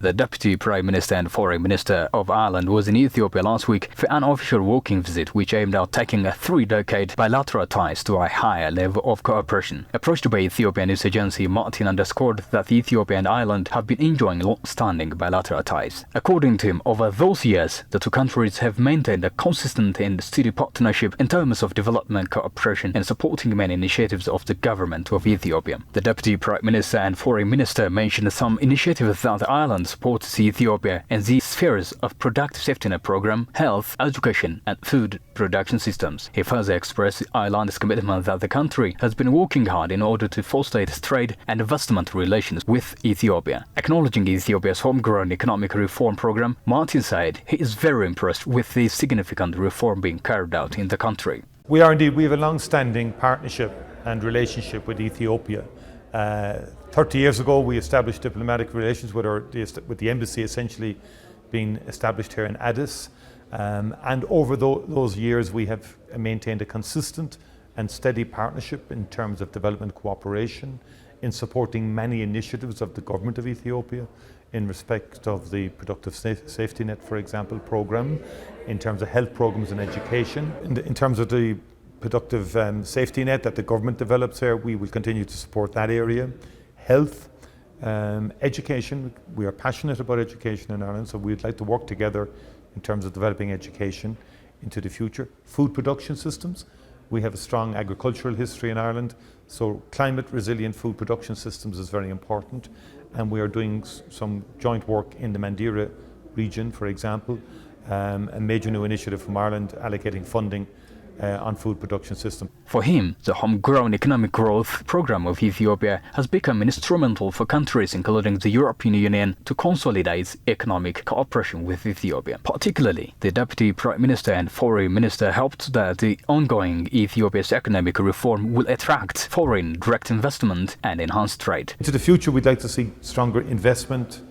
The Deputy Prime Minister and Foreign Minister of Ireland was in Ethiopia last week for an official walking visit which aimed at taking a 3-decade bilateral ties to a higher level of cooperation. Approached by Ethiopian news agency, Martin underscored that Ethiopia and Ireland have been enjoying long-standing bilateral ties. According to him, over those years, the two countries have maintained a consistent and steady partnership in terms of development cooperation and supporting many initiatives of the government of Ethiopia. The Deputy Prime Minister and Foreign Minister mentioned some initiatives that Ireland supports Ethiopia in the spheres of productive safety net program, health, education and food production systems. He further expressed Ireland's commitment that the country has been working hard in order to foster its trade and investment relations with Ethiopia. Acknowledging Ethiopia's homegrown economic reform program, Martin said he is very impressed with the significant reform being carried out in the country. We have a long-standing partnership and relationship with Ethiopia. 30 years ago we established diplomatic relations with the embassy essentially being established here in Addis, and over those years we have maintained a consistent and steady partnership in terms of development cooperation, in supporting many initiatives of the government of Ethiopia in respect of the productive safety net, for example, program, in terms of health programs and education. In terms of the productive safety net that the government develops here, we will continue to support that area. Health, education, we are passionate about education in Ireland, so we'd like to work together in terms of developing education into the future. Food production systems, we have a strong agricultural history in Ireland, so climate resilient food production systems is very important, and we are doing some joint work in the Mandira region, for example, a major new initiative from Ireland allocating funding on food production system. For him, the homegrown economic growth program of Ethiopia has become instrumental for countries including the European Union to consolidate economic cooperation with Ethiopia. Particularly, the Deputy Prime Minister and Foreign Minister hoped that the ongoing Ethiopia's economic reform will attract foreign direct investment and enhance trade. Into the future, we'd like to see stronger investment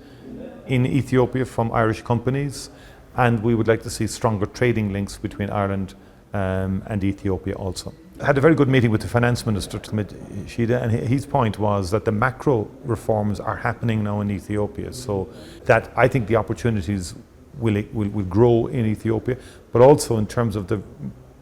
in Ethiopia from Irish companies, and we would like to see stronger trading links between Ireland and Ethiopia also. I had a very good meeting with the Finance Minister, Micheál, and his point was that the macro reforms are happening now in Ethiopia, so that I think the opportunities will grow in Ethiopia, but also in terms of the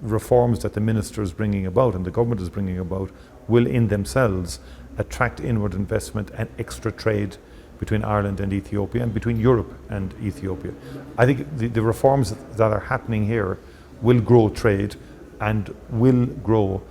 reforms that the Minister is bringing about and the government is bringing about will in themselves attract inward investment and extra trade between Ireland and Ethiopia and between Europe and Ethiopia. I think the reforms that are happening here will grow trade and will grow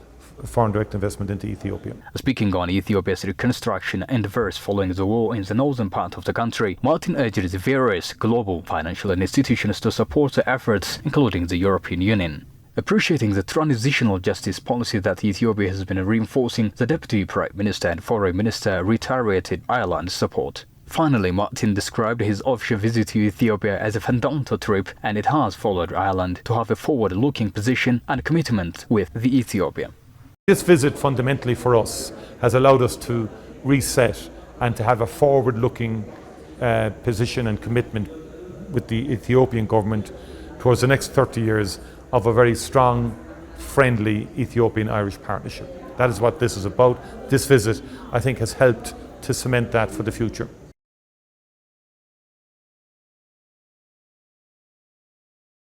foreign direct investment into Ethiopia. Speaking on Ethiopia's reconstruction endeavors following the war in the northern part of the country, Martin urged the various global financial institutions to support the efforts, including the European Union. Appreciating the transitional justice policy that Ethiopia has been reinforcing, the Deputy Prime Minister and Foreign Minister reiterated Ireland's support. Finally, Martin described his official visit to Ethiopia as a fundamental trip, and it has followed Ireland to have a forward-looking position and commitment with the Ethiopia. This visit fundamentally for us has allowed us to reset and to have a forward-looking position and commitment with the Ethiopian government towards the next 30 years of a very strong, friendly Ethiopian-Irish partnership. That is what this is about. This visit, I think, has helped to cement that for the future.